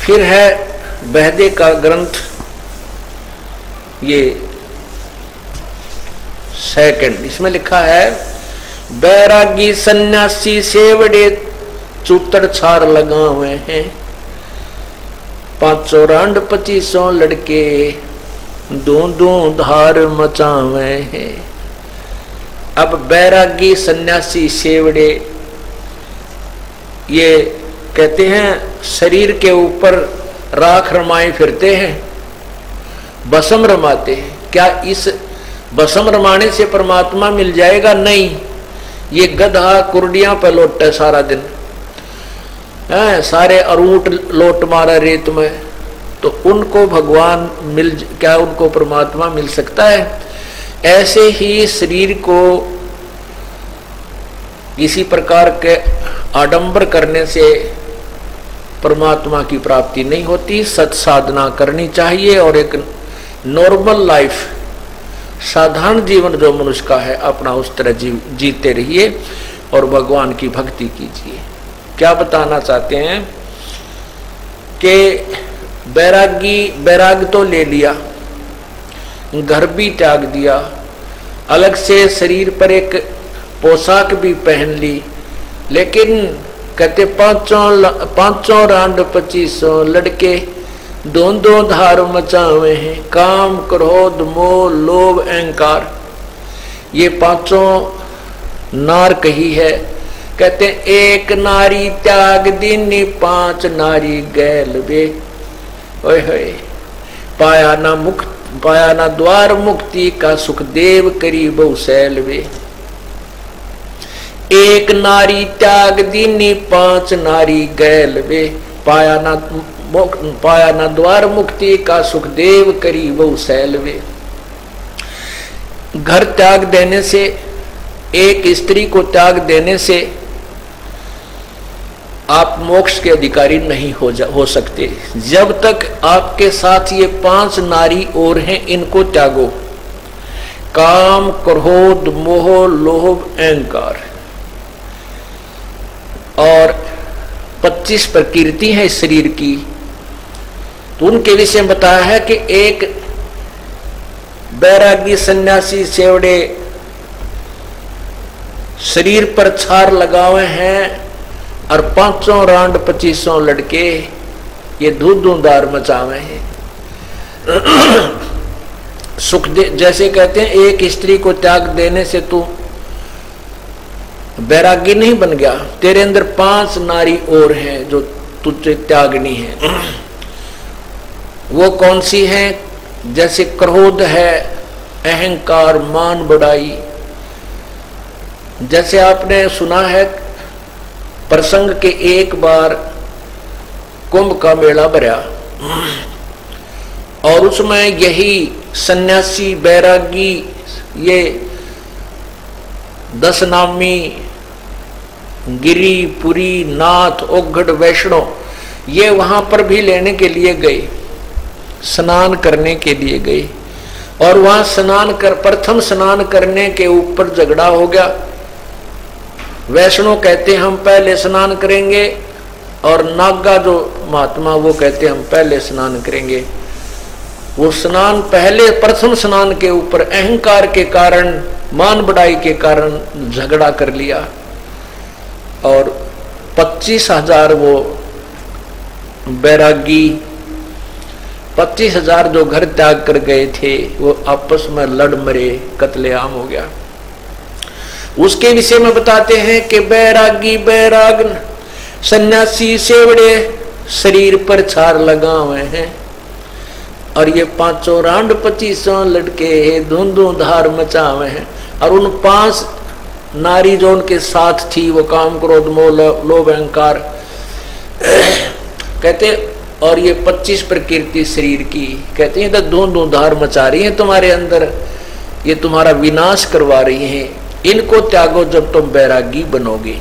फिर है बहदे का ग्रंथ, ये सेकंड, इसमें लिखा है बैरागी सन्यासी सेवड़े चूतर छार लगा हुए हैं, 500 रांड 2500 लड़के दो धार मचावे हैं। अब बैरागी सन्यासी सेवड़े ये कहते हैं शरीर के ऊपर राख रमाए फिरते हैं, भस्म रमाते हैं। क्या इस भस्म रमाने से परमात्मा मिल जाएगा? नहीं, ये गधा कुर्डियां पे लौटे सारा दिन, सारे अरूट लोट मारा रेत में, तो उनको भगवान क्या उनको परमात्मा मिल सकता है? ऐसे ही शरीर को किसी प्रकार के आडंबर करने से परमात्मा की प्राप्ति नहीं होती। सत साधना करनी चाहिए और एक नॉर्मल लाइफ, साधारण जीवन जो मनुष्य का है, अपना उस तरह जीते रहिए और भगवान की भक्ति कीजिए। क्या बताना चाहते हैं कि बैराग तो ले लिया, घर भी त्याग दिया, अलग से शरीर पर एक पोशाक भी पहन ली, लेकिन कहते 500 रांड 2500 लड़के दो धार मचावे हैं, काम क्रोध मोह लोभ अहंकार, ये 500 नार कही है। कहते एक नारी त्याग दीनी 5 नारी गैल वे, ओए होए, पाया ना द्वार मुक्ति का सुखदेव करी बहु सैल वे। एक नारी त्याग दीनी 5 नारी गैल वे, पाया ना द्वार मुक्ति का सुखदेव करी बहु सैल वे। घर त्याग देने से, एक स्त्री को त्याग देने से आप मोक्ष के अधिकारी नहीं हो सकते। जब तक आपके साथ ये 5 नारी और हैं, इनको त्यागो। काम क्रोध मोह लोभ अहंकार, और 25 प्रकृति है इस शरीर की, तो उनके विषय में बताया है कि एक बैरागी सन्यासी सेवड़े शरीर पर छार लगाए हैं और 500 रांड 2500 लड़के ये धूधार मचावे हैं। सुख जैसे कहते हैं एक स्त्री को त्याग देने से तू बैरागी नहीं बन गया, तेरे अंदर 5 नारी और हैं जो तुझे त्यागनी है। वो कौन सी हैं? जैसे क्रोध है, अहंकार, मान बढ़ाई। जैसे आपने सुना है प्रसंग के एक बार कुंभ का मेला भरा और उसमें यही सन्यासी बैरागी ये 10 नामी गिरी पुरी नाथ ओघड़ वैष्णव ये वहां पर भी लेने के लिए गए, स्नान करने के लिए गए, और वहां प्रथम स्नान करने के ऊपर झगड़ा हो गया। वैष्णव कहते हम पहले स्नान करेंगे और नागा जो महात्मा वो कहते हम पहले स्नान करेंगे। वो स्नान पहले प्रथम स्नान के ऊपर अहंकार के कारण, मान बढ़ाई के कारण झगड़ा कर लिया और 25,000 वो बैरागी 25,000 जो घर त्याग कर गए थे वो आपस में लड़ मरे, कत्लेआम हो गया। उसके विषय में बताते हैं कि बैरागी बैराग सन्यासी सेवड़े शरीर पर छार लगा हुए हैं और ये 500 रांड 2500 लड़के धुंधु धार मचा हुए हैं, और उन 5 नारी जो उनके साथ थी वो काम क्रोध मोह लोभ अहंकार कहते, और ये 25 प्रकृति शरीर की कहते हैं तो धुंधु धार मचा रही है तुम्हारे अंदर, ये तुम्हारा विनाश करवा रही हैं। इनको त्यागो जब तुम बैरागी बनोगे।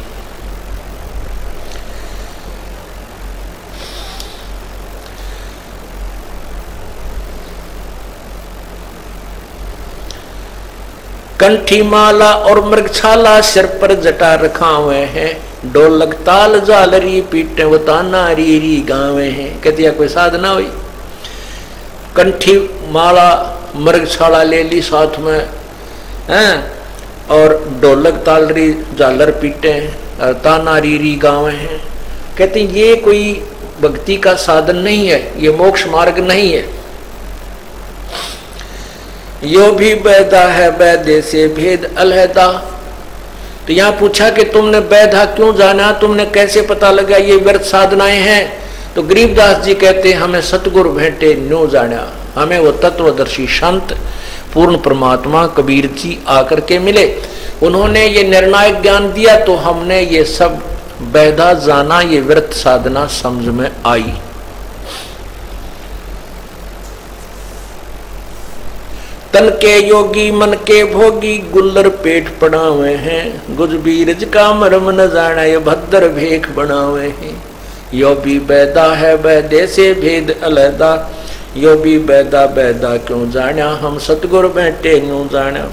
कंठी माला और मृगछाला सिर पर जटा रखा हुए हैं, ढोलक ताल झालरी पीटे वो ताना री री गावे हैं। कहती है कोई साधना हुई, कंठी माला मृगशाला ले ली साथ में हैं, और ढोलक तालरी झालर पीटे और ताना री री गावे हैं। कहती ये कोई भक्ति का साधन नहीं है, ये मोक्ष मार्ग नहीं है। यो भी बैदा है बैदे से भेद अलहदा। तो यहाँ पूछा कि तुमने बैधा क्यों जाना, तुमने कैसे पता लगा ये व्यर्थ साधनाएं हैं। तो गरीबदास जी कहते हमें सतगुरु भेंटे न्यो जाना, हमें वो तत्वदर्शी संत पूर्ण परमात्मा कबीर जी आकर के मिले, उन्होंने ये निर्णायक ज्ञान दिया, तो हमने ये सब बैधा जाना, ये व्यर्थ साधना समझ में आई। तन के योगी मन के भोगी गुल्लर पेट पड़ावे हैं, गुज बीरज का मरम न जाना ये भद्र भेख बनावे हैं। यो भी बैदा है बैदे से भेद अलहदा, यो भी बैदा बैदा क्यों जाना, हम सतगुरु बैठे न्यू जाना।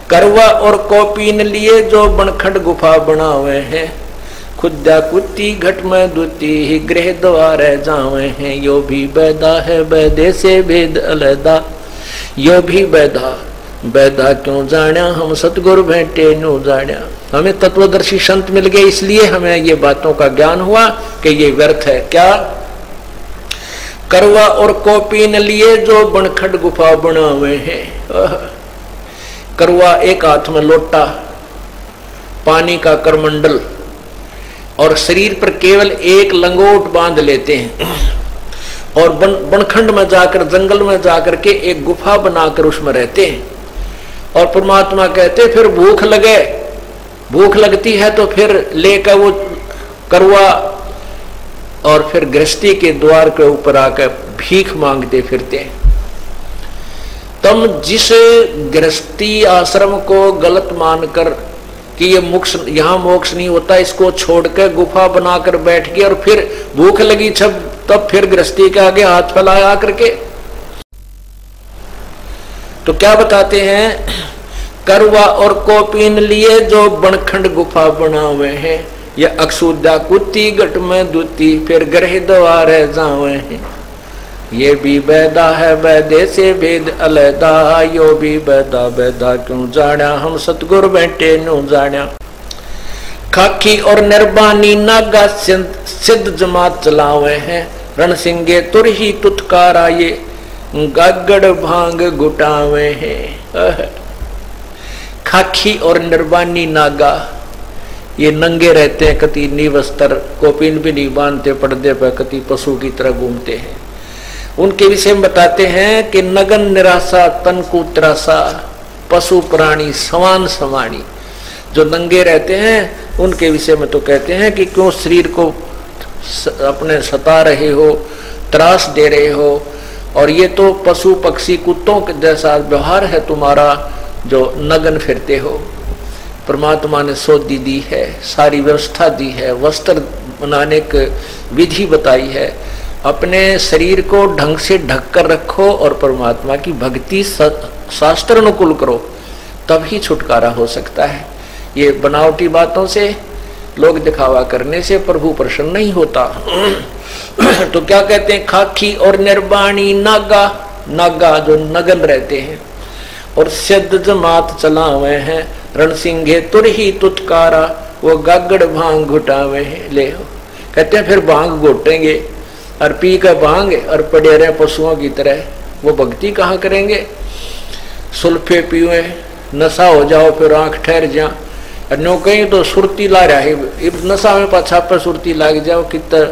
करवा और कॉपीन लिए जो बनखंड गुफा बनावे हैं, खुदा कुत्ती घट में दुती ही गृह द्वार जावे हैं। यो भी बैदा है बैदे से भेद अलहदा, यो भी बैदा बैदा क्यों जाना, हम सतगुरु भेंटे न्यू जाना। हमें तत्वदर्शी संत मिल गए, इसलिए हमें ये बातों का ज्ञान हुआ कि ये व्यर्थ है। क्या? करवा और कॉपीन लिए जो बनखंड गुफा बनावे हैं। करवा एक हाथ में लोटा, पानी का करमंडल, और शरीर पर केवल एक लंगोट बांध लेते हैं, और बनखंड में जाकर जंगल में जाकर के एक गुफा बनाकर उसमें रहते हैं। और परमात्मा कहते फिर भूख लगे, भूख लगती है तो फिर लेकर वो करवा और फिर गृहस्थी के द्वार के ऊपर आकर भीख मांगते फिरते हैं। तुम जिस गृहस्थी आश्रम को गलत मानकर कि ये मोक्ष, यहाँ मोक्ष नहीं होता, इसको छोड़कर गुफा बनाकर बैठ गए और फिर भूख लगी तब फिर गृहस्थी के आगे हाथ फैलाया करके, तो क्या बताते हैं? करवा और कॉपीन लिए जो बनखंड गुफा बनावे हैं, ये अक्षुदा कुत्ती गट में दूती फिर गृह द्वार जावे हैं। ये भी बैदा है बैदे से भेद अलहदा, यो भी बैदा बैदा क्यों जाना, हम सतगुरु बैठे न्यू जाना। खाकी और निर्बानी नागा सिद्ध जमात चलावे हैं, रण सिंगे तुर ही तुतकारा ये गागड़ भांग गुटावे हैं। खाकी और निर्बानी नागा ये नंगे रहते हैं, कति निवस्त्र, कोपिन भी नहीं बांधते, पर्दे पर कति पशु की तरह घूमते हैं। उनके विषय में बताते हैं कि नगन निराशा तन को त्रासा, पशु प्राणी समान समानी, जो नंगे रहते हैं उनके विषय में तो कहते हैं कि क्यों शरीर को अपने सता रहे हो, त्रास दे रहे हो, और ये तो पशु पक्षी कुत्तों के जैसा व्यवहार है तुम्हारा जो नगन फिरते हो। परमात्मा ने सोधी दी है, सारी व्यवस्था दी है, वस्त्र बनाने की विधि बताई है। अपने शरीर को ढंग से ढक कर रखो और परमात्मा की भक्ति शास्त्र अनुकूल करो, तभी छुटकारा हो सकता है। ये बनावटी बातों से, लोग दिखावा करने से प्रभु प्रसन्न नहीं होता। तो क्या कहते हैं? खाकी और निर्बाणी नागा, नागा जो नगन रहते हैं, और सिद्ध जमात चलावे हैं, रणसिंघे तुर ही तुतकारा वो गागड़ भांग घुटावे हैं। ले कहते हैं फिर भांग घोटेंगे और पी कर भांग और पड़े रहे पशुओं की तरह, वो भक्ति कहाँ करेंगे? सुल्फे पीवे, नशा हो जाओ, फिर आंख ठहर जा, नो कहीं तो सुरती ला रहा है, नशा में पाछा पर सुरती लाग जाओ, कितना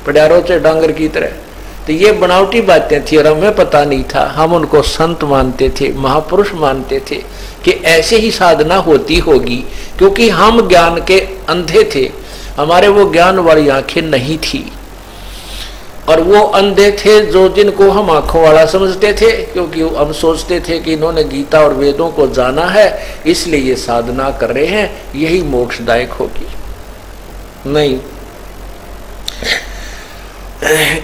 पड़ारो से डांगर की तरह। तो ये बनावटी बातें थी और हमें पता नहीं था, हम उनको संत मानते थे, महापुरुष मानते थे कि ऐसे ही साधना होती होगी, क्योंकि हम ज्ञान के अंधे थे, हमारे वो ज्ञान वाली आंखें नहीं थी, और वो अंधे थे जो जिनको हम आंखों वाला समझते थे, क्योंकि हम सोचते थे कि इन्होंने गीता और वेदों को जाना है इसलिए ये साधना कर रहे हैं, यही मोक्षदायक होगी। नहीं,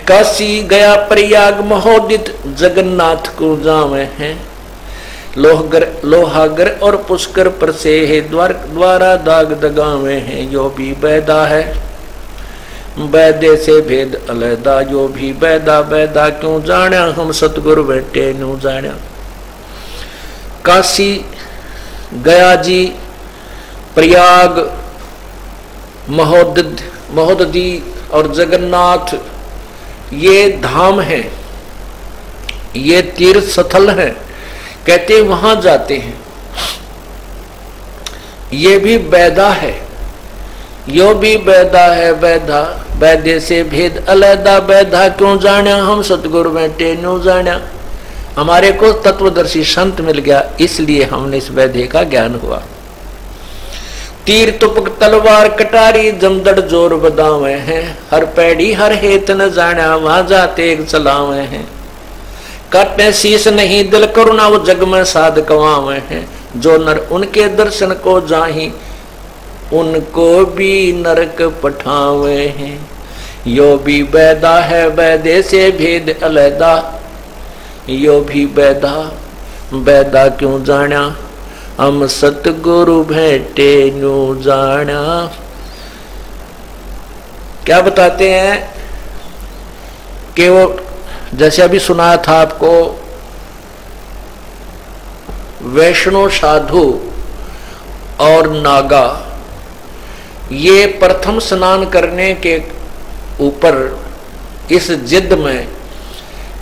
काशी गया प्रयाग महोदित जगन्नाथ को जावे हैं, लोहागर और पुष्कर पर से है द्वारा दाग दगावे हैं। यो भी बैदा है बैदे से भेद अलहदा, यो भी बैदा बैदा क्यों जाना हम सतगुरु बैठे न्यू जाना। काशी, गया जी, प्रयाग, महोदधी और जगन्नाथ ये धाम हैं, ये तीर्थ स्थल हैं, कहते वहां जाते हैं। ये भी बैदा है, यो भी बैदा है बैदा बैदे से भेद अलहदा, बैदा क्यों जाना हम सतगुरु बैठे न्यू जाना। हमारे को तत्वदर्शी संत मिल गया, इसलिए हमने इस बैदे का ज्ञान हुआ। तीर तुपक तलवार कटारी जमदड़ जोर बदावे हैं, हर पैड़ी हर हेत न जाना वहां जाते एक चलावे हैं। काटे शीश नहीं दिल करुणा वो जग में साध कवावे हैं, जो नर उनके दर्शन को जाही उनको भी नरक पठावे हैं। यो भी बैदा है बैदे से भेद अलहदा, यो भी बैदा बैदा क्यों जाना हम सतगुरु भेटे न्यू जाना। क्या बताते हैं कि वो जैसे अभी सुनाया था आपको, वैष्णव साधु और नागा ये प्रथम स्नान करने के ऊपर इस जिद में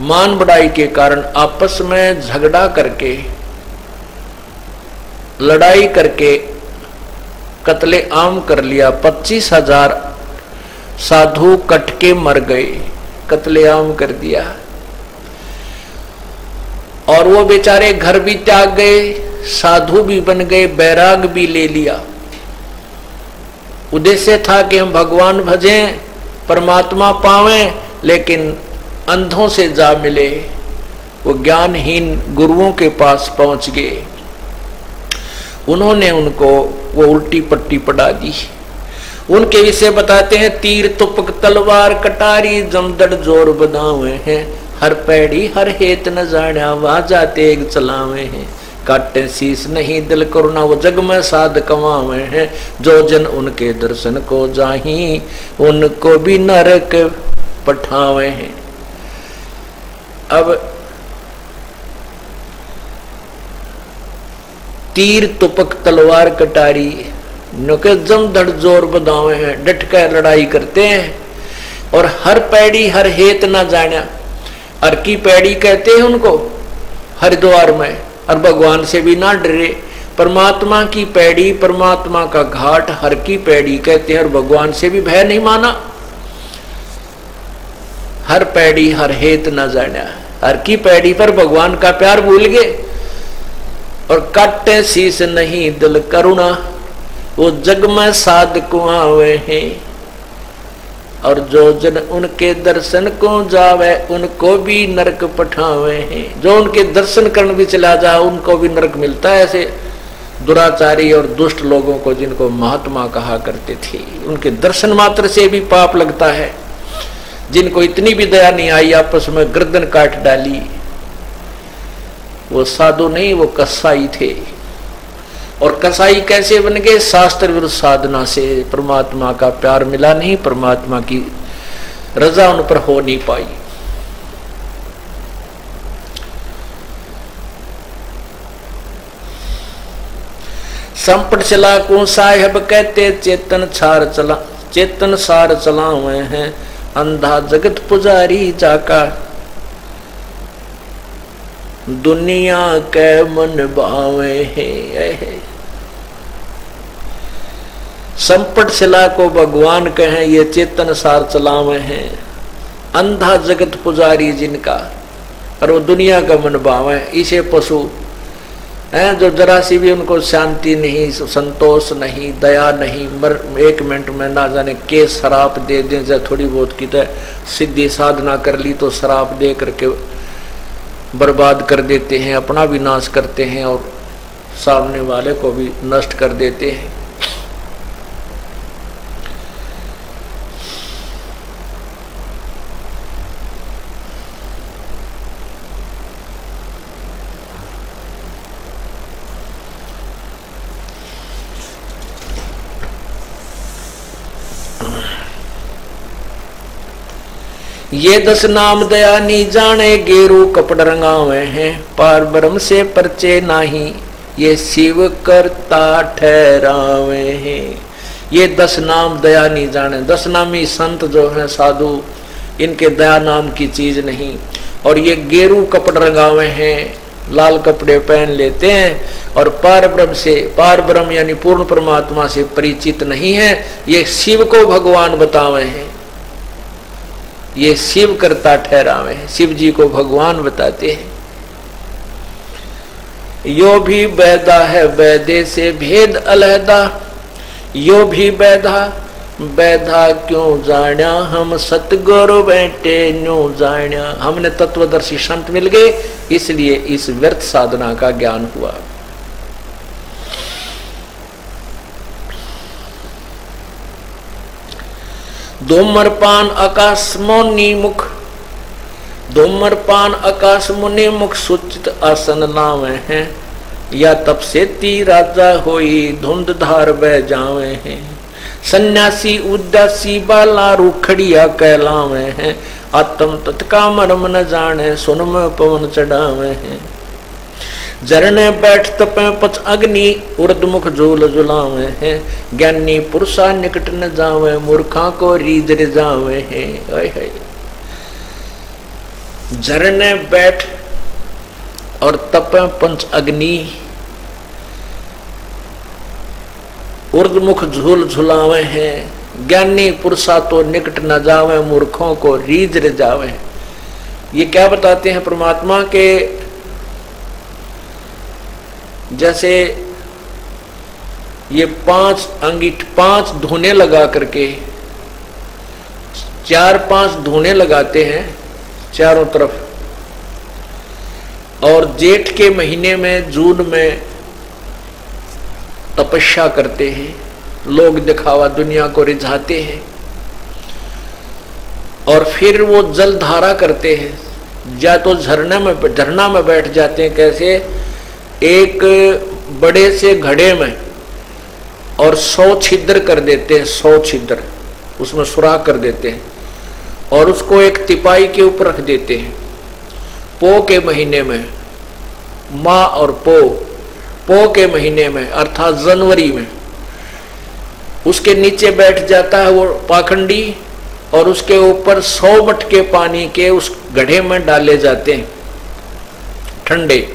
मान बढ़ाई के कारण आपस में झगड़ा करके लड़ाई करके कत्ले आम कर लिया। 25,000 साधु कट के मर गए, कत्ले आम कर दिया। और वो बेचारे घर भी त्याग गए, साधु भी बन गए, बैराग भी ले लिया। उद्देश्य था कि हम भगवान भजें, परमात्मा पावें, लेकिन अंधों से जा मिले। वो ज्ञानहीन गुरुओं के पास पहुंच गए, उन्होंने उनको वो उल्टी पट्टी पढ़ा दी। उनके विषय बताते हैं, तीर तुपक तलवार कटारी जमदड़ जोर बदावे हैं, हर पैड़ी हर हेत न जाना वहां जाते एक चलावे हैं। काटे शीश नहीं दिल करुणा वो जग में साध कमावे हैं, जो जन उनके दर्शन को जाही उनको भी नरक पठावे हैं। अब तीर तुपक तलवार कटारी नुके जमदड़ जोर बदावे हैं, डट कर लड़ाई करते हैं। और हर पैड़ी हर हेत ना जाना, हर की पैड़ी कहते हैं उनको हरिद्वार में, और भगवान से भी ना डरे। परमात्मा की पैड़ी, परमात्मा का घाट हर की पैड़ी कहते हैं, और भगवान से भी भय नहीं माना। हर पैड़ी हर हेत न जाना, हर की पैड़ी पर भगवान का प्यार भूल गए। और काटे शीश नहीं दिल करुणा वो जग में साध कुआवे हैं, और जो जन उनके दर्शन को जावे उनको भी नरक पठावे हैं। जो उनके दर्शन करने भी चला जाए उनको भी नरक मिलता है। ऐसे दुराचारी और दुष्ट लोगों को जिनको महात्मा कहा करते थे, उनके दर्शन मात्र से भी पाप लगता है। जिनको इतनी भी दया नहीं आई, आपस में गर्दन काट डाली, वो साधु नहीं, वो कसाई थे। और कसाई कैसे बन गए? शास्त्र विरुद्ध साधना से। परमात्मा का प्यार मिला नहीं, परमात्मा की रजा उन पर हो नहीं पाई। संपट चला को साहेब कहते चेतन सार चला हुए हैं, अंधा जगत पुजारी जाका दुनिया के मन भावे हैं। संपट शिला को भगवान कहें, ये चेतन सार चलावे हैं। अंधा जगत पुजारी जिनका, और वो दुनिया का मन भावे। इसे पशु हैं जो जरा सी भी उनको शांति नहीं, संतोष नहीं, दया नहीं, एक मिनट में ना जाने के शराब दे दें। जब थोड़ी बहुत की सिद्धि साधना कर ली तो शराब दे करके बर्बाद कर देते हैं, अपना भी नाश करते हैं और सामने वाले को भी नष्ट कर देते हैं। ये 10 नाम दया नी जाने, गेरू कपड़ रंगावे हैं, पार ब्रह्म से परचे नाही, ये शिव करता ठहरावे हैं। ये 10 नाम दया नहीं जाने। 10 नामी संत जो हैं साधु, इनके दया नाम की चीज नहीं। और ये गेरू कपड़ रंगावे हैं, लाल कपड़े पहन लेते हैं और पार ब्रह्म से, पार ब्रह्म यानी पूर्ण परमात्मा से परिचित नहीं है। ये शिव को भगवान बतावे हैं, ये शिव करता ठहरावे हैं, शिव जी को भगवान बताते हैं। यो भी बैदा है बैदे से भेद अलहदा, यो भी बैधा बैधा क्यों जाण्या, हम सतगुरु बैठे न्यू जाण्या। हमने तत्वदर्शी संत मिल गए, इसलिए इस व्यर्थ साधना का ज्ञान हुआ। धूम्रपान आकाश मुनि मुख, धूम्रपान आकाश मुनि मुख, सुचित आसन लावे हैं, या तप से ती राजा होई, धुंध धार बह जावे हैं। सन्यासी उदासी बाला रूखड़िया कहलावे हैं, आत्म तत्का मर्म न जाने, सुन में पवन चढ़ावे हैं। झरने बैठ तपे पच अग्नि, उर्दमुख झूल झुलावे हैं, ज्ञानी पुरुषा निकट न जावे, मूर्खा को रीझ रिझावे हैं। झरने बैठ और तपे पंच अग्नि, उर्दमुख झूल झुलावे हैं, ज्ञानी पुरुषा तो निकट न जावे, मूर्खों को रीझ रिझावे। ये क्या बताते हैं परमात्मा के, जैसे ये 5 अंगीठ 5 धुने लगा करके 4-5 धुने लगाते हैं चारों तरफ, और जेठ के महीने में जून में तपस्या करते हैं, लोग दिखावा दुनिया को रिझाते हैं, और फिर वो जल धारा करते हैं, या तो झरना में बैठ जाते हैं। कैसे? एक बड़े से घड़े में और 100 छिद्र कर देते हैं, 100 छिद्र उसमें सुराख कर देते हैं, और उसको एक तिपाई के ऊपर रख देते हैं। पो के महीने में, माँ और पो के महीने में अर्थात जनवरी में, उसके नीचे बैठ जाता है वो पाखंडी, और उसके ऊपर 100 मटके पानी के उस गड्ढे में डाले जाते हैं ठंडे,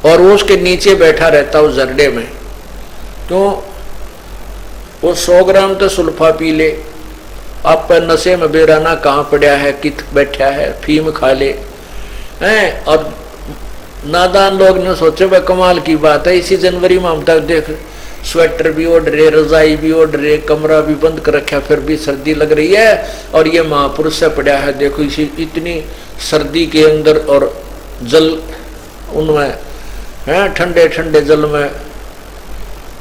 और वो उसके नीचे बैठा रहता है उस जरडे में। क्यों? वो 100 ग्राम तो सुल्फा पी ले, आप पर नशे में बेराना कहाँ पड़ा है, कित बैठा है, फीम खा ले हैं। और नादान लोग ने सोचे भाई कमाल की बात है, इसी जनवरी में हम तक देख स्वेटर भी ओढ़ रहे, रजाई भी ओढ़ रहे, कमरा भी बंद कर रखा, फिर भी सर्दी लग रही है, और ये महापुरुष से पड़ा है देखो इसी इतनी सर्दी के अंदर, और जल उनमें है ठंडे ठंडे जल में,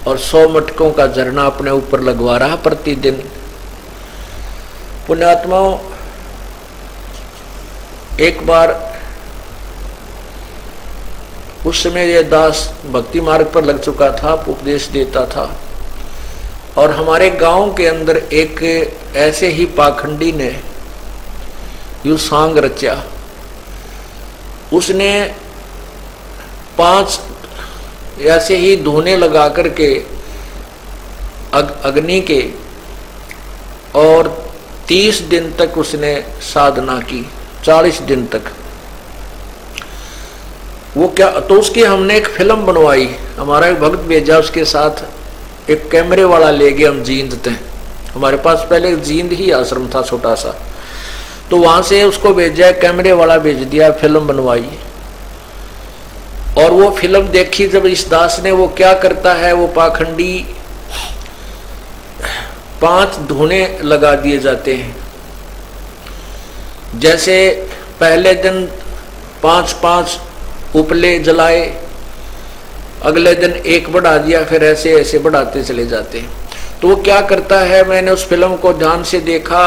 और 100 मटकों का झरना अपने ऊपर लगवा रहा प्रतिदिन। पुण्यात्माओं, एक बार उस समय ये दास भक्ति मार्ग पर लग चुका था, उपदेश देता था, और हमारे गांव के अंदर एक ऐसे ही पाखंडी ने यूं सांग रचा। उसने 5 ऐसे ही धुने लगा करके अग्नि के, और 30 दिन तक उसने साधना की, 40 दिन तक। वो क्या, तो उसकी हमने एक फिल्म बनवाई, हमारा एक भक्त भेजा, उसके साथ एक कैमरे वाला ले गए, हम जींद थे, हमारे पास पहले जींद ही आश्रम था छोटा सा, तो वहां से उसको भेजा, कैमरे वाला भेज दिया, फिल्म बनवाई। और वो फिल्म देखी जब इस दास ने, वो क्या करता है, वो पाखंडी 5 धुने लगा दिए जाते हैं। जैसे पहले दिन 5-5 उपले जलाए, अगले दिन 1 बढ़ा दिया, फिर ऐसे ऐसे बढ़ाते चले जाते हैं। तो वो क्या करता है, मैंने उस फिल्म को ध्यान से देखा,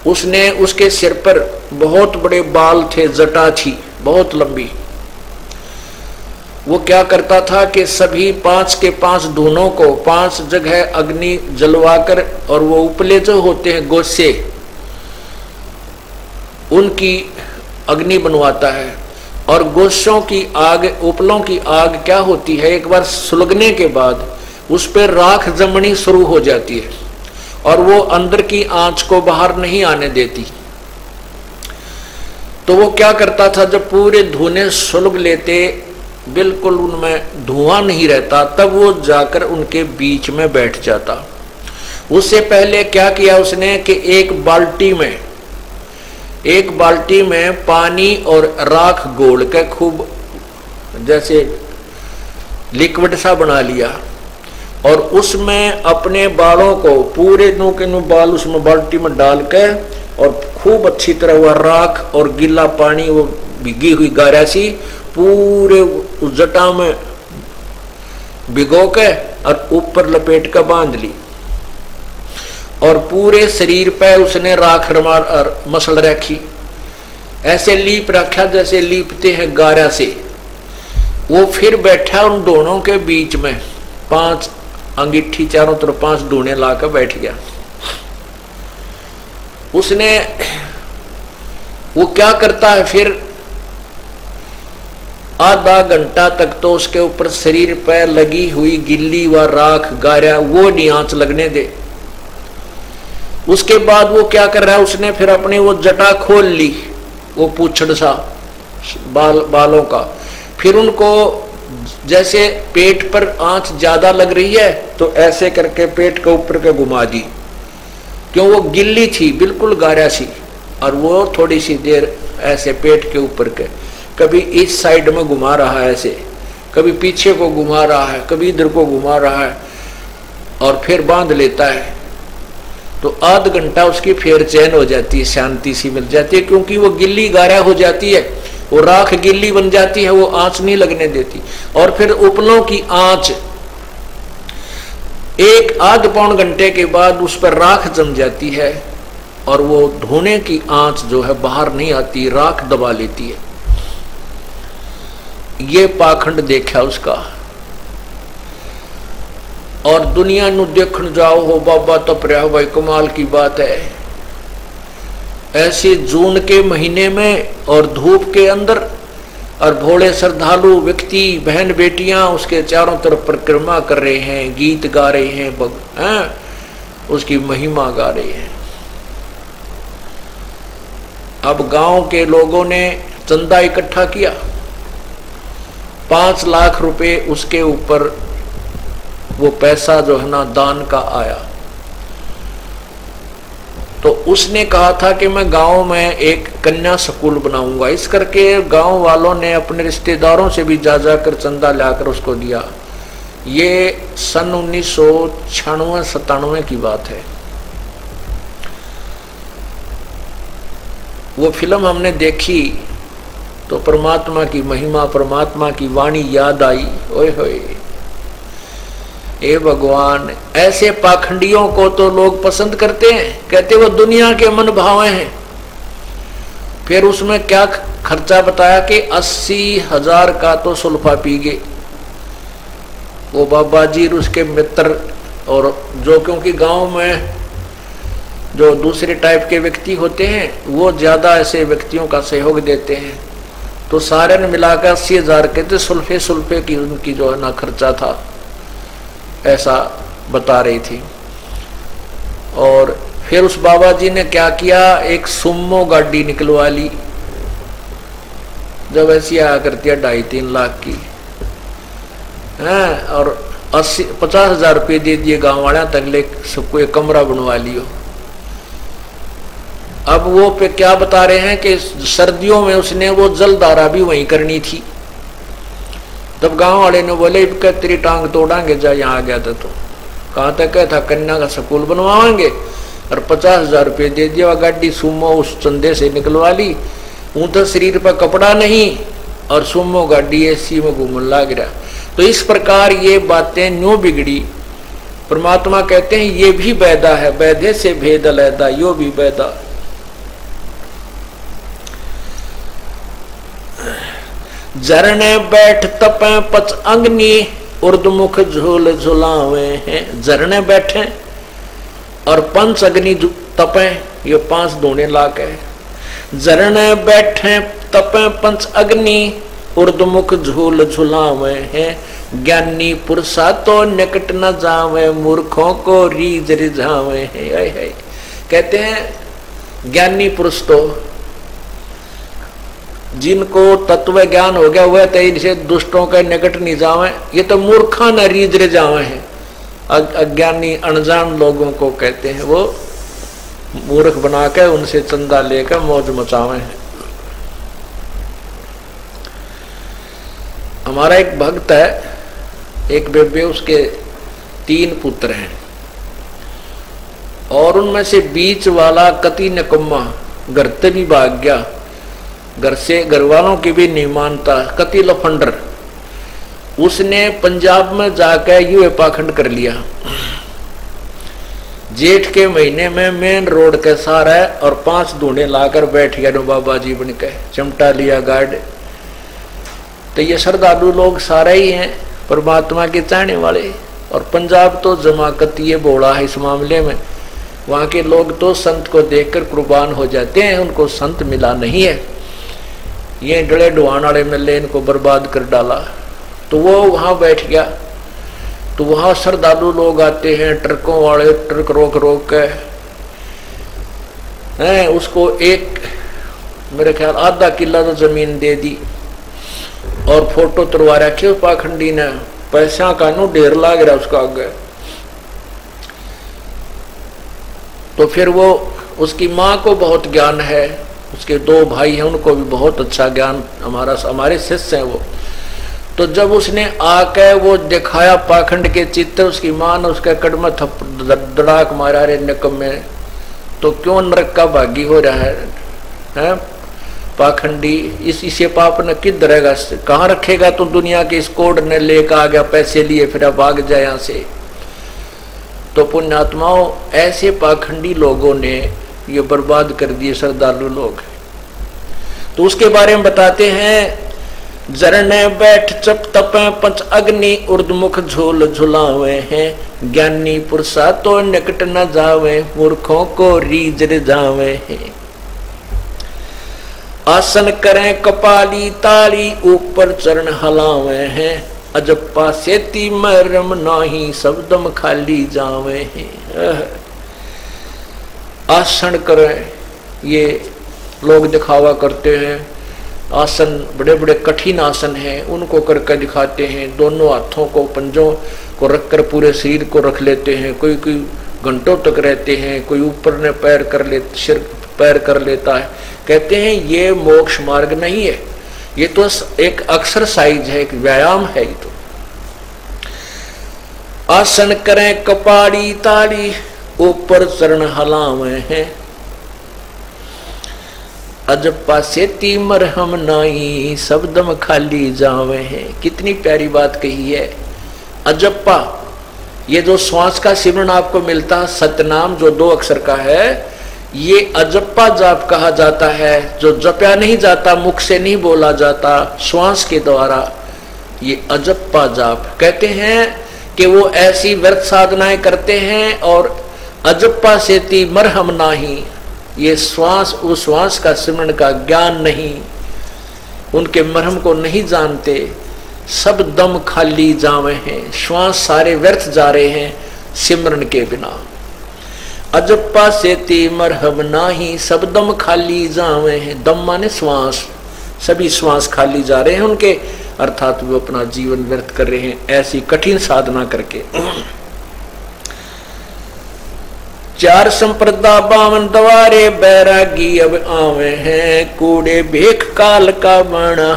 उसने उसके सिर पर बहुत बड़े बाल थे, जटा थी बहुत लंबी। वो क्या करता था कि सभी 5 के 5 धुनों को 5 जगह अग्नि जलवाकर, और वो उपले जो होते हैं गोसे, उनकी अग्नि बनवाता है। और गोशों की आग, उपलों की आग क्या होती है, एक बार सुलगने के बाद उस पर राख जमनी शुरू हो जाती है और वो अंदर की आंच को बाहर नहीं आने देती। तो वो क्या करता था, जब पूरे धुएं सुलग लेते, बिल्कुल उनमें धुआं नहीं रहता, तब वो जाकर उनके बीच में बैठ जाता। उससे पहले क्या किया उसने कि एक बाल्टी में पानी और राख घोल के खूब जैसे लिक्विड सा बना लिया और उसमें अपने बालों को, पूरे नू के नू बाल उसमें बाल्टी में डाल के और खूब अच्छी तरह वह राख और गीला पानी, वो भीगी हुई गारा सी पूरे उस जटा में भिगो के और ऊपर लपेट कर बांध ली और पूरे शरीर पे उसने राख मसल रखी, ऐसे लीप रखा जैसे लीपते हैं गारा से। वो फिर बैठा उन दोनों के बीच में, 5 अंगीठी चारों तरफ 5 डूने लाकर बैठ गया। उसने वो क्या करता है फिर, आधा घंटा तक तो उसके ऊपर शरीर पे लगी हुई गिल्ली व राख गारा वो नहीं आंच लगने दे। उसके बाद वो क्या कर रहा है, उसने फिर अपनी वो जटा खोल ली, वो पूछड़ सा बालों का, फिर उनको जैसे पेट पर आंच ज्यादा लग रही है तो ऐसे करके पेट के ऊपर के घुमा दी, क्यों वो गिल्ली थी बिल्कुल गारा सी, और वो थोड़ी सी देर ऐसे पेट के ऊपर के, कभी इस साइड में घुमा रहा है ऐसे, कभी पीछे को घुमा रहा है, कभी इधर को घुमा रहा है और फिर बांध लेता है। तो आध घंटा उसकी फिर चैन हो जाती है, शांति सी मिल जाती है, क्योंकि वो गिल्ली गारा हो जाती है, वो राख गिल्ली बन जाती है, वो आंच नहीं लगने देती। और फिर उपलों की आंच 1 पौन घंटे के बाद उस पर राख जम जाती है और वो धोने की आंच जो है बाहर नहीं आती, राख दबा लेती है। ये पाखंड देखा उसका। और दुनिया नु देखण जाओ हो बाबा तपरिया भाई, कमाल की बात है। ऐसे जून के महीने में और धूप के अंदर और भोले श्रद्धालु व्यक्ति बहन बेटियां उसके चारों तरफ परिक्रमा कर रहे हैं, गीत गा रहे हैं, उसकी महिमा गा रहे हैं। अब गांव के लोगों ने चंदा इकट्ठा किया, 5 लाख रुपए उसके ऊपर वो पैसा जो है ना दान का आया। तो उसने कहा था कि मैं गांव में एक कन्या स्कूल बनाऊंगा, इस करके गांव वालों ने अपने रिश्तेदारों से भी जा जाकर चंदा लाकर उसको दिया। ये सन 1996-97 की बात है। वो फिल्म हमने देखी तो परमात्मा की महिमा, परमात्मा की वाणी याद आई। ओए होए, ए भगवान, ऐसे पाखंडियों को तो लोग पसंद करते हैं, कहते वो दुनिया के मन भावे हैं। फिर उसमें क्या खर्चा बताया कि 80,000 का तो सुल्फा पी गए वो बाबा जी और उसके मित्र, और जो क्योंकि गांव में जो दूसरे टाइप के व्यक्ति होते हैं वो ज्यादा ऐसे व्यक्तियों का सहयोग देते हैं, तो सारे ने मिलाकर 80,000 कहते सुल्फे की उनकी जो है ना खर्चा था, ऐसा बता रही थी। और फिर उस बाबा जी ने क्या किया, एक सुमो गाड़ी निकलवा ली, जब ऐसी आया करती है 2.5-3 लाख की है, और 50,000 रुपये दे दिए गांव वाले तगले, सबको एक कमरा बनवा लियो। अब वो पे क्या बता रहे हैं कि सर्दियों में उसने वो जलधारा भी वहीं करनी थी। तब गांव वाले ने बोले तेरी टांग तोड़ांगे, जा यहाँ आ गया था तो कहाँ तक था, कन्या का स्कूल बनवाएंगे, और 50,000 रुपये दे दिया। गाड़ी सुमो उस चंदे से निकलवा ली, ऊँचा शरीर पर कपड़ा नहीं और सुमो गाड़ी एसी में घूमने लग रहा। तो इस प्रकार ये बातें न्यों बिगड़ी। परमात्मा कहते हैं ये भी बैदा है, बैधे से भेद अलैदा, यो भी बैदा। झरने बैठ तपे पच अंगनी, उर्दमुख झूल झुलावे हैं। झरने बैठे और 5 अग्नि तपे, ये 5 धोने लाख है। जरण बैठे तपे पंच अग्नि उर्दमुख झूल झुलावे हैं। ज्ञानी पुरुषा तो निकट न जावे मूर्खों को रीझ रिझावे हैं। कहते हैं ज्ञानी पुरुष तो जिनको तत्व ज्ञान हो गया वह तो इनसे दुष्टों के निकट नहीं जावे, ये तो मूर्खा न रीझ रिझावे हैं। अज्ञानी अनजान लोगों को कहते हैं वो मूर्ख बना के उनसे चंदा लेकर मौज मचावे हैं। हमारा एक भक्त है, एक बेबे, उसके 3 पुत्र हैं और उनमें से बीच वाला कति निकम्मा घर से भी भाग गया, घर से घर वालों की भी नहीं मानता, कति लफंडर। उसने पंजाब में जाकर यूं पाखंड कर लिया। जेठ के महीने में मेन रोड के सारा और 5 धूणे लाकर बैठ गया बाबा जी बन के, चमटा लिया गार्ड। तो ये श्रद्धालु लोग सारे ही हैं परमात्मा के चाहने वाले, और पंजाब तो जमाकती बोला है इस मामले में। वहाँ के लोग तो संत को देखकर कुर्बान हो जाते हैं, उनको संत मिला नहीं है। ये डले डुआन वाले मिले इनको बर्बाद कर डाला। तो वो वहाँ बैठ गया। तो वहाँ श्रद्धालु लोग आते हैं, ट्रकों वाले ट्रक रोक रोक के हैं, उसको एक मेरे ख्याल आधा किला तो जमीन दे दी और फोटो तुरवा रखे उस पाखंडी ने। पैसा का नो ढेर लाग रहा उसका आगे। तो फिर वो उसकी माँ को बहुत ज्ञान है, उसके 2 भाई हैं उनको भी बहुत अच्छा ज्ञान, हमारे शिष्य हैं वो। तो जब उसने आके वो दिखाया पाखंड के चित्र, उसकी माँ ने उसके कड़ में धड़ाक मारा, रे निकम्मे तो क्यों नरक का भागी हो रहा है पाखंडी, इसे पाप ने किधर रहेगा, कहाँ रखेगा तो दुनिया के इस कोड ने लेकर आ गया, पैसे लिए फिर अब भाग जाए यहाँ से। तो पुण्यात्माओं ऐसे पाखंडी लोगों ने ये बर्बाद कर दिए श्रद्धालु लोग। तो उसके बारे में बताते हैं, जरने बैठ चप तपे पंच अग्नि उर्दमुख झूल झुलावे हैं। ज्ञानी पुरुषा तो निकट न जावे मूर्खों को रीझ रिझावे हैं। आसन करें कपाली ताली ऊपर चरण हलावे हैं। अजप्पा सेती मरम नाही शब्दम खाली जावे हैं। आसन करें, ये लोग दिखावा करते हैं। आसन बड़े बड़े कठिन आसन हैं, उनको करके दिखाते हैं। दोनों हाथों को पंजों को रखकर पूरे शरीर को रख लेते हैं। कोई कोई घंटों तक रहते हैं, कोई ऊपर ने पैर कर ले, सिर पैर कर लेता है। कहते हैं ये मोक्ष मार्ग नहीं है, ये तो एक एक्सरसाइज है, एक व्यायाम है। ये तो आसन करें कपाड़ी ताड़ी ऊपर चरण हलावे हैं। अजप्पा सेती मरहम नाई शब्दम खाली जावे हैं। कितनी प्यारी बात कही है। अजप्पा, ये जो श्वास का सिमरन आपको मिलता सतनाम जो 2 अक्षर का है, ये अजप्पा जाप कहा जाता है। जो जपया नहीं जाता, मुख से नहीं बोला जाता, श्वास के द्वारा, ये अजप्पा जाप। कहते हैं कि वो ऐसी व्यर्थ साधनाएं करते हैं और अजप्पा सेती मरहम नाही, ये श्वास उस श्वास का सिमरन का ज्ञान नहीं, उनके मरहम को नहीं जानते। सब दम खाली जावे हैं, श्वास सारे व्यर्थ जा रहे हैं सिमरन के बिना। अजप्पा सेती मरहम नाही सब दम खाली जावे हैं। दम माने श्वास, सभी श्वास खाली जा रहे हैं उनके, अर्थात वो अपना जीवन व्यर्थ कर रहे हैं ऐसी कठिन साधना करके। 4 संप्रदा 52 द्वारे बैरागी अब आवे हैं। कूड़े भेख काल का बना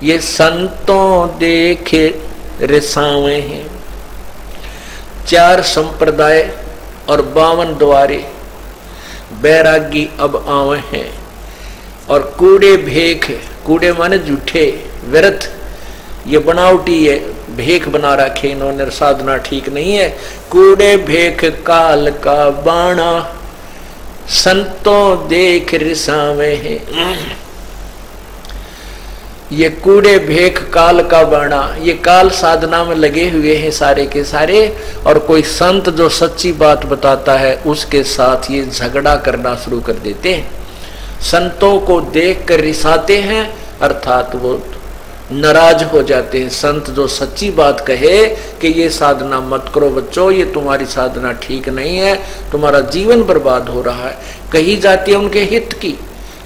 ये संतों देखे रिसावे हैं। 4 संप्रदाय और 52 द्वारे बैरागी अब आवे हैं। और कूड़े भेख, कूड़े माने झूठे व्यर्थ, ये बनावटी है, भेख बना रखे इन्होंने, साधना ठीक नहीं है। कूड़े भेख काल का बाणा संतों देख रिसावे हैं। ये कूड़े भेख काल का बाणा, ये काल साधना में लगे हुए हैं सारे के सारे, और कोई संत जो सच्ची बात बताता है उसके साथ ये झगड़ा करना शुरू कर देते हैं। संतों को देख कर रिसाते हैं, अर्थात वो नाराज हो जाते हैं। संत जो सच्ची बात कहे कि ये साधना मत करो बच्चों, ये तुम्हारी साधना ठीक नहीं है, तुम्हारा जीवन बर्बाद हो रहा है, कही जाती है उनके हित की,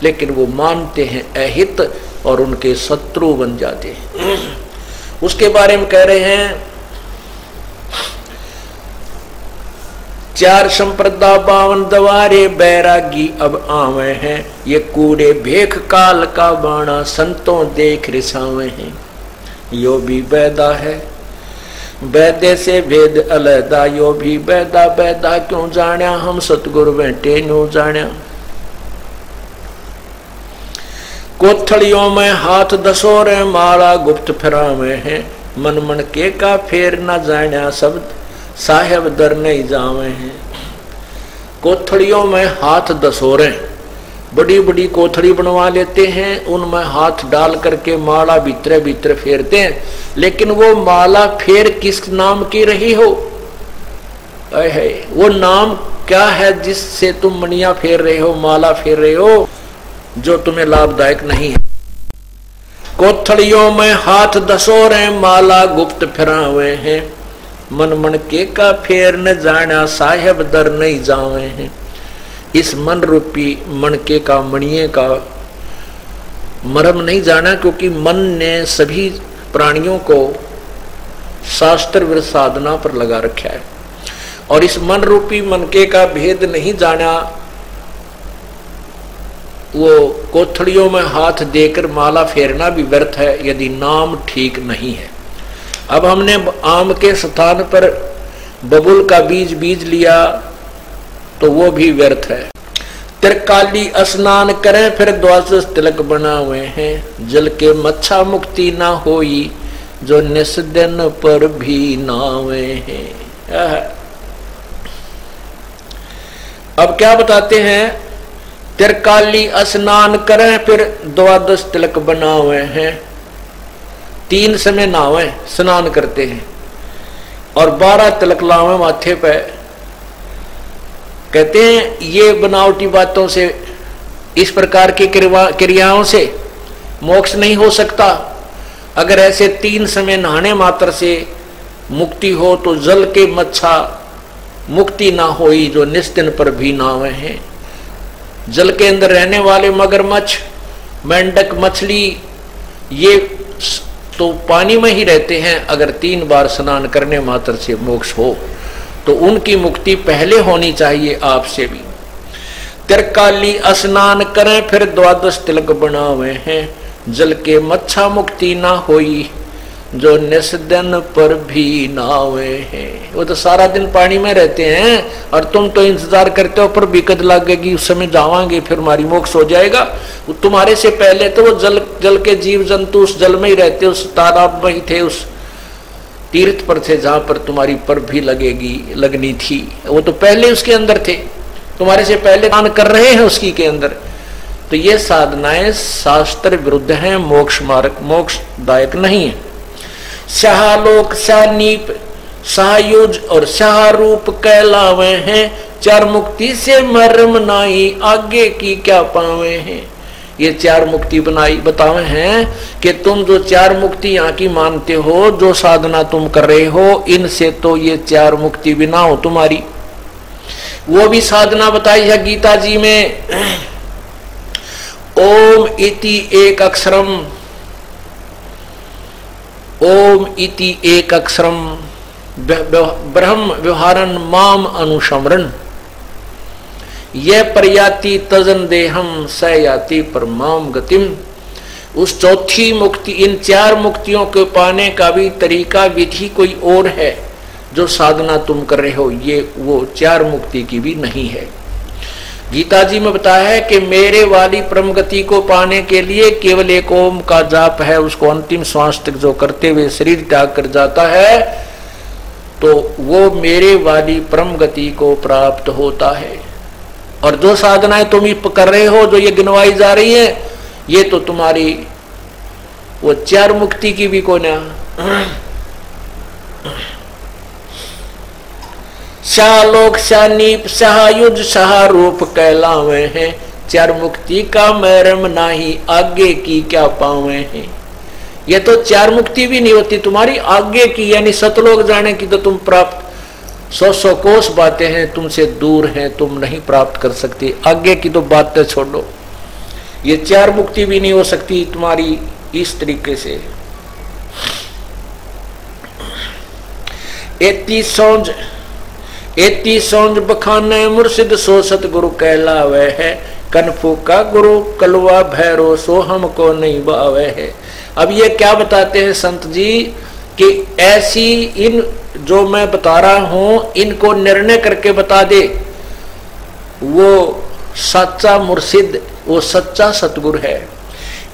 लेकिन वो मानते हैं अहित और उनके शत्रु बन जाते हैं। उसके बारे में कह रहे हैं, 4 संप्रदा 52 दवारे बैरागी अब आवे हैं, ये कूड़े भेख काल का बाणा संतों देख रिसावे हैं। यो भी बैदा है बैदे से भेद अलहदा, यो भी बैदा बैदा क्यों जाण्या, हम सतगुरु बैठे न्यू जाण्या। कोथड़ियों में हाथ दसोरे माला गुप्त फिरावे हैं, मन मन के का फेर न जाण्या, शब्द साहेब दर नहीं जावे हैं। कोथड़ियों में हाथ दसोरे, बड़ी बड़ी कोथड़ी बनवा लेते हैं, उनमें हाथ डाल करके माला भीतर भीतर फेरते हैं, लेकिन वो माला फेर किस नाम की रही हो, है वो नाम क्या है जिससे तुम मणिया फेर रहे हो, माला फेर रहे हो, जो तुम्हें लाभदायक नहीं है। कोथड़ियों में हाथ दसोरे माला गुप्त फिरावे हैं, मन मन के का फेर न जाना, साहेब दर नहीं जावे हैं। इस मन रूपी मणके का, मणिये का मरम नहीं जाना, क्योंकि मन ने सभी प्राणियों को शास्त्र विरुद्ध साधना पर लगा रखा है, और इस मन रूपी मनके का भेद नहीं जाना, वो कोथड़ियों में हाथ देकर माला फेरना भी व्यर्थ है यदि नाम ठीक नहीं है। अब हमने आम के स्थान पर बबुल का बीज बीज लिया तो वो भी व्यर्थ है। त्रिकाली स्नान करें फिर द्वादश तिलक बनावे हैं, जल के मच्छा मुक्ति ना होई, जो निस दिन पर भी नावे हैं। अब क्या बताते हैं, त्रिकाली स्नान करें फिर द्वादश तिलक बनावे हैं। 3 समय नहावे स्नान करते हैं और 12 तिलक लावे माथे पे। कहते हैं ये बनावटी बातों से, इस प्रकार की क्रियाओं से मोक्ष नहीं हो सकता। अगर ऐसे 3 समय नहाने मात्र से मुक्ति हो तो जल के मच्छा मुक्ति ना होई, जो निस्दिन पर भी नावे हैं। जल के अंदर रहने वाले मगरमच्छ, मेंढक, मछली, ये तो पानी में ही रहते हैं। अगर 3 बार स्नान करने मात्र से मोक्ष हो तो उनकी मुक्ति पहले होनी चाहिए आपसे भी। त्रिकाली स्नान करें फिर द्वादश तिलक बनावे हैं, जल के मच्छा मुक्ति ना होई, जो निस्दिन पर भी नावे हैं। वो तो सारा दिन पानी में रहते हैं और तुम तो इंतजार करते हो पर बिकट लगेगी, उस समय जावांगे फिर हमारी मोक्ष हो जाएगा। तुम्हारे से पहले तो वो जल के जीव जंतु उस जल में ही रहते, उस तालाब में ही थे, उस तीर्थ पर थे जहां पर तुम्हारी पर भी लगनी थी। वो तो पहले उसके अंदर थे, तुम्हारे से पहले स्नान कर रहे हैं उसकी के अंदर। तो ये साधनाएं शास्त्र विरुद्ध हैं, मोक्ष मार्ग मोक्षदायक नहीं है। शाहलोक, शाहनीप, शाहयुज और शाहरूप कहलावे हैं, 4 मुक्ति से मर्म नाई, आगे की क्या पावे हैं। ये 4 मुक्ति बतावे हैं कि तुम जो 4 मुक्ति यहाँ की मानते हो, जो साधना तुम कर रहे हो, इनसे तो ये 4 मुक्ति भी ना हो तुम्हारी। वो भी साधना बताई है गीता जी में। ओम इति एक अक्षरम, ओम इति एक अक्षरम ब्रह्म व्यवहारन माम अनुसमरण, यह प्रयाति तजन देहम स याति परमाम गतिम। उस चौथी मुक्ति, इन 4 मुक्तियों को पाने का भी तरीका, विधि कोई और है। जो साधना तुम कर रहे हो ये वो 4 मुक्ति की भी नहीं है। गीता जी में बताया है कि मेरे वाली परम गति को पाने के लिए केवल एक ओम का जाप है, उसको अंतिम श्वास तक जो करते हुए शरीर त्याग कर जाता है तो वो मेरे वाली परम गति को प्राप्त होता है। और जो साधनाएं तुम कर रहे हो, जो ये गिनवाई जा रही है, ये तो तुम्हारी वो 4 मुक्ति की भी को ना। शाहलोक, शाहनीप, शाहयुज, शाहरूप कहलावे हैं, चार मुक्ति का मरम नाही, आगे की क्या पावे हैं। ये तो चार मुक्ति भी नहीं होती तुम्हारी, आगे की यानी सतलोक जाने की तो तुम प्राप्त 100 कोस बातें हैं तुमसे दूर हैं, तुम नहीं प्राप्त कर सकती। आगे की तो बातें छोड़ो, ये चार मुक्ति भी नहीं हो सकती तुम्हारी इस तरीके से। एती सौंज बखाने मुर्शिद सो सतगुरु कहलावे है, कनफू का गुरु कलवा भैरो सो हमको नहीं बावे है। अब ये क्या बताते हैं संत जी कि ऐसी इन जो मैं बता रहा हूं इनको निर्णय करके बता दे, वो सच्चा मुर्शिद, वो सच्चा सतगुरु है।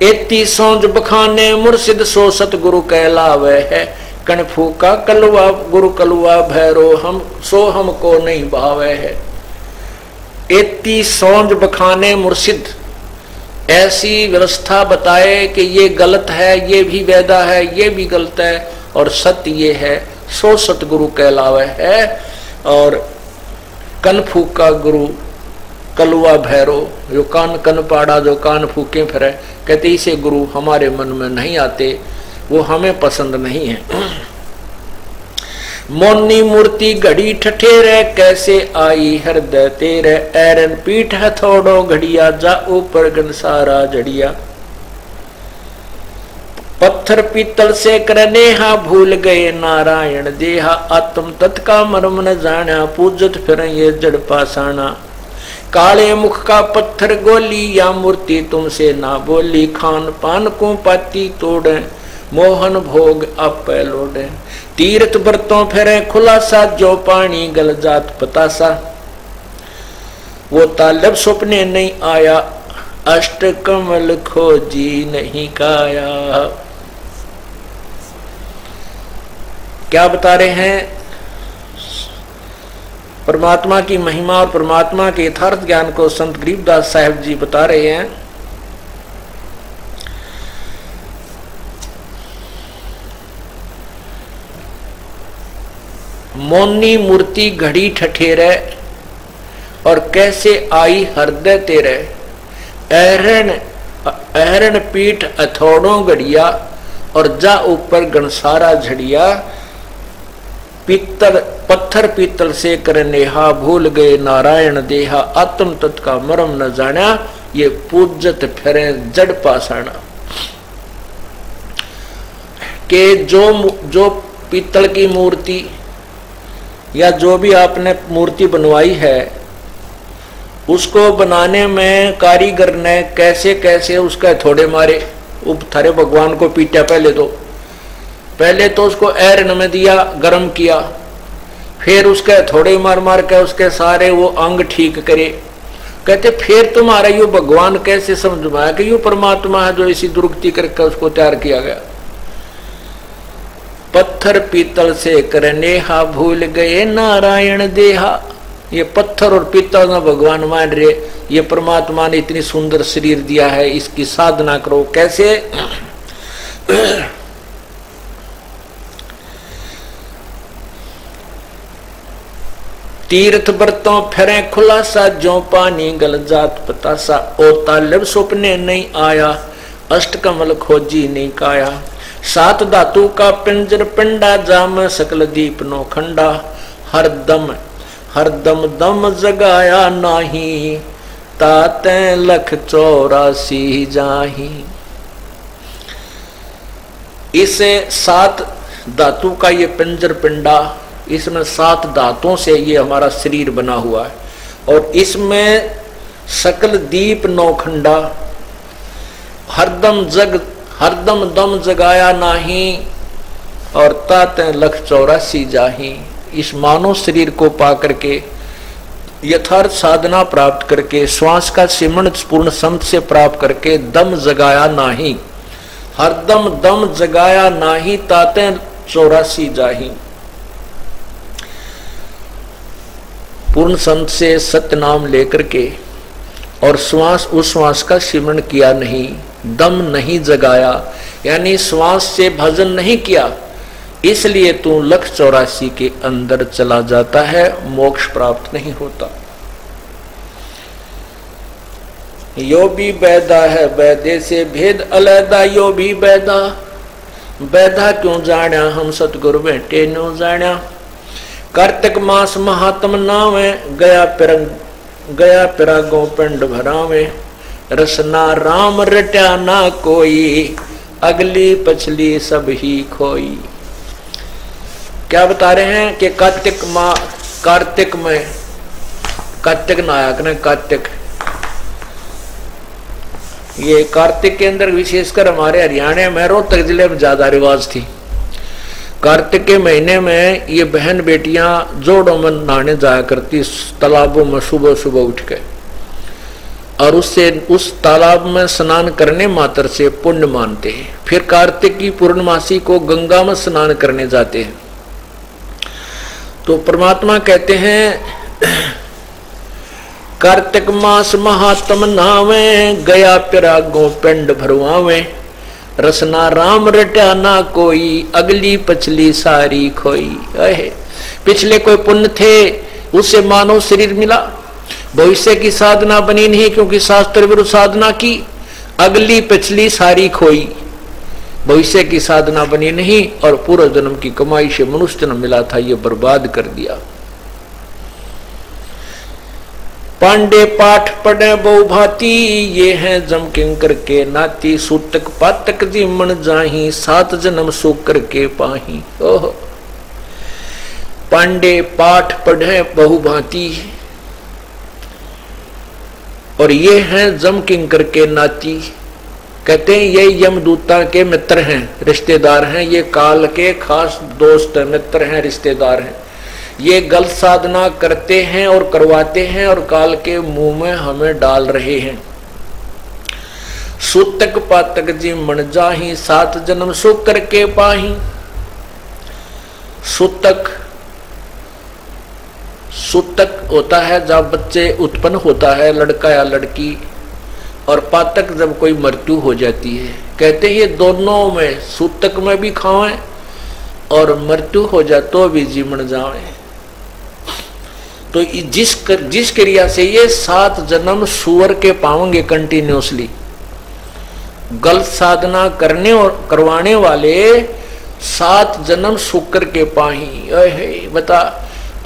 एती सौंज बखाने मुर्शिद सो सतगुरु कहलावे है, कनफू का कलवा गुरु कलवा भैरो हम सो हमको नहीं भावे है। एती सौंज बखाने मुर्शिद, ऐसी व्यवस्था बताए कि ये गलत है, ये भी वैदा है, ये भी गलत है और सत्य ये है, सो सतगुरु कहलावे है। और कनफू का गुरु कलवा भैरो, जो कान कन पाड़ा, जो कान फूके फिरे, कहते इसे गुरु हमारे मन में नहीं आते, वो हमें पसंद नहीं है। मोनी मूर्ति घड़ी ठठेरे, कैसे आई हृदय तेरे, ऐरन पीठ हथौड़ो घड़िया, जा ऊपर गनसारा जड़िया। पत्थर पीतल से करनेहा, भूल गए नारायण देहा, आत्म तत् का मर्म न जाना, पूजत फिर ये जड़ पासाना। काले मुख का पत्थर गोली, या मूर्ति तुमसे ना बोली, खान पान को पाती तोड़े, मोहन भोग आप लोडे। तीर्थ बरतों फेरे खुलासा, जो पानी गल जात पतासा, वो तालब सपने नहीं आया, अष्ट कमल खोजी नहीं काया। क्या बता रहे हैं? परमात्मा की महिमा और परमात्मा के यथार्थ ज्ञान को संत गरीबदास साहब जी बता रहे हैं। मोनी मूर्ति घड़ी ठठेरे, और कैसे आई हृदय तेरे, अहरण पीठ अथौड़ों घड़िया, और जा ऊपर गणसारा झड़िया। पीतल पत्थर पीतल से करनेहा, भूल गए नारायण देहा, आत्म तत् का मरम न जाना, ये पूजत फिरे जड़ पासाना। के जो पीतल की मूर्ति या जो भी आपने मूर्ति बनवाई है, उसको बनाने में कारीगर ने कैसे कैसे उसका थोड़े मारे, थारे भगवान को पीटा। पहले तो उसको ऐरन में दिया, गर्म किया, फिर उसके थोड़े मार मार के उसके सारे वो अंग ठीक करे। कहते फिर तुम्हारा यू भगवान कैसे समझ में आया कि यू परमात्मा है जो इसी दुर्गति करके उसको तैयार किया गया। पत्थर पीतल से करनेहा, भूल गए नारायण देहा। ये पत्थर और पीतल ना भगवान मान रहे, ये परमात्मा ने इतनी सुंदर शरीर दिया है, इसकी साधना करो। कैसे? तीर्थ बरतों फिरे खुलासा, जो पानी गल जात पतासा। ओ तालब सपने नहीं आया, अष्ट कमल खोजी नहीं काया। सात धातु का पिंजर पिंडा, जाम सकल दीप नो खंडा। हर दम दम जगाया नाही, ताते लख 84 जाही। इसे 7 धातु का ये पिंजर पिंडा, इसमें 7 धातुओं से ये हमारा शरीर बना हुआ है, और इसमें सकल दीप 9 खंडा। हरदम दम जगाया नाही, और ताते लख 84 जाही। इस मानव शरीर को पा करके यथार्थ साधना प्राप्त करके, श्वास का सिमरण पूर्ण संत से प्राप्त करके, दम जगाया नाही, हरदम दम जगाया नाही, ताते 84 जाही। पूर्ण संत से सत्य नाम लेकर के और उस श्वास का सिमरण किया नहीं, दम नहीं जगाया, यानी श्वास से भजन नहीं किया, इसलिए तू लख 84 के अंदर चला जाता है, मोक्ष प्राप्त नहीं होता। यो भी बैदा है बैदे से भेद अलैदा, यो भी बैदा, बैदा क्यों जाण्या हम सतगुरु बैठे न्यों जाण्या। कार्तिक मास महात्म नावे, गया पिरागों पिंड भरावे। रसना राम रट्या ना कोई, अगली पछली सब ही खोई। क्या बता रहे हैं कि कार्तिक में कार्तिक नायक ने कार्तिक, ये कार्तिक के अंदर विशेषकर हमारे हरियाणा में रोहतक जिले में ज्यादा रिवाज थी। कार्तिक के महीने में ये बहन बेटियां जोड़ों में नहाने जाया करती तालाबों में सुबह सुबह उठ के, और उससे उस तालाब में स्नान करने मात्र से पुण्य मानते हैं। फिर कार्तिक की पूर्णमासी को गंगा में स्नान करने जाते हैं। तो परमात्मा कहते हैं कार्तिक मास महात्म नावे, गया पिरागों पिंड भरवावे। रसना राम रट्या ना कोई, अगली पछली सारी खोई। पिछले कोई पुण्य थे उससे मानव शरीर मिला, भविष्य की साधना बनी नहीं क्योंकि शास्त्र विरुद्ध साधना की, अगली पिछली सारी खोई। भविष्य की साधना बनी नहीं और पूर्व जन्म की कमाई से मनुष्य जन्म मिला था, ये बर्बाद कर दिया। पांडे पाठ पढ़े बहु भांति, ये हैं जम किंकर के नाती। सूतक पातक जीमन जाही, 7 जन्म सुख करके पाही। ओह, पांडे पाठ पढ़े बहु भांति, और ये हैं जम किंकर के नाती। कहते हैं ये यमदूता के मित्र हैं, रिश्तेदार हैं। ये काल के खास दोस्त हैं, मित्र हैं, रिश्तेदार हैं। ये गलत साधना करते हैं और करवाते हैं और काल के मुंह में हमें डाल रहे हैं। सूतक पातक जी मन जाही, 7 जन्म सुख करके पाही। सूतक होता है जब बच्चे उत्पन्न होता है, लड़का या लड़की, और पातक जब कोई मृत्यु हो जाती है। कहते हैं ये दोनों में, सूतक में भी खावें और मृत्यु हो जाए तो भी जीवन जावे। तो जिस क्रिया से ये 7 जन्म सुअर के पाओगे कंटिन्यूसली, गलत साधना करने और करवाने वाले 7 जन्म शुक्र के पाही। बता,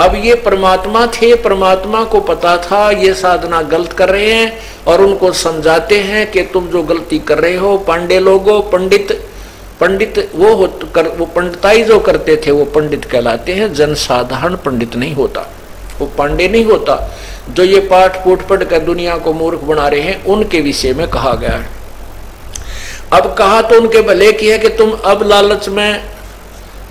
अब ये परमात्मा थे, परमात्मा को पता था ये साधना गलत कर रहे हैं और उनको समझाते हैं कि तुम जो गलती कर रहे हो। पांडे लोगों, पंडित वो पंडिताई जो करते थे वो पंडित कहलाते हैं, जनसाधारण पंडित नहीं होता, वो पांडे नहीं होता। जो ये पाठ फूट पढ़ कर दुनिया को मूर्ख बना रहे हैं उनके विषय में कहा गया है। अब कहा तो उनके भले की है कि तुम अब लालच में,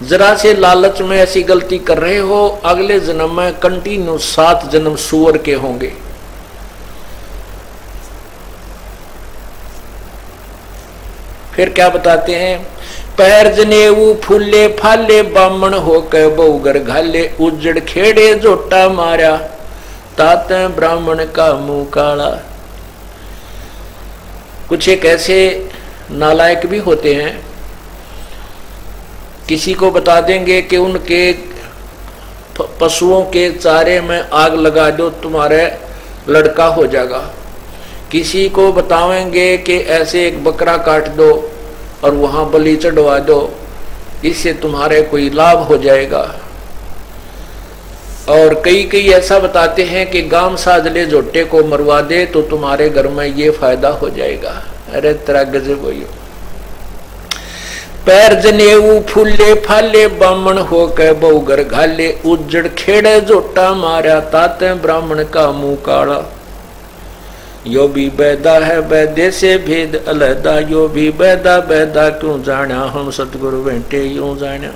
जरा से लालच में ऐसी गलती कर रहे हो, अगले जन्म में कंटिन्यू 7 जन्म सुअर के होंगे। फिर क्या बताते हैं, पैर जनेऊ फूले फाले, बामण होकर बहुगर घाले। उजड़ खेड़े जोटा मारा, ताते ब्राह्मण का मुंह काला। कुछ एक ऐसे नालायक भी होते हैं, किसी को बता देंगे कि उनके पशुओं के चारे में आग लगा दो तुम्हारे लड़का हो जाएगा। किसी को बताएंगे कि ऐसे एक बकरा काट दो और वहां बलि चढ़वा दो, इससे तुम्हारे कोई लाभ हो जाएगा। और कई ऐसा बताते हैं कि गाम साजले जोटे को मरवा दे तो तुम्हारे घर में ये फायदा हो जाएगा। अरे तेरा गजब हो। पैर जनेऊ फूले फाले, बामण होकर बहुगर घाले। उजड़ खेड़े जोटा मारा, ताते ब्राह्मण का मुंह काला। यो भी बैदा है बैदे से भेद अलैदा, यो भी बैदा बैदा क्यों जाना हम सतगुरु बैठे यूं जाना।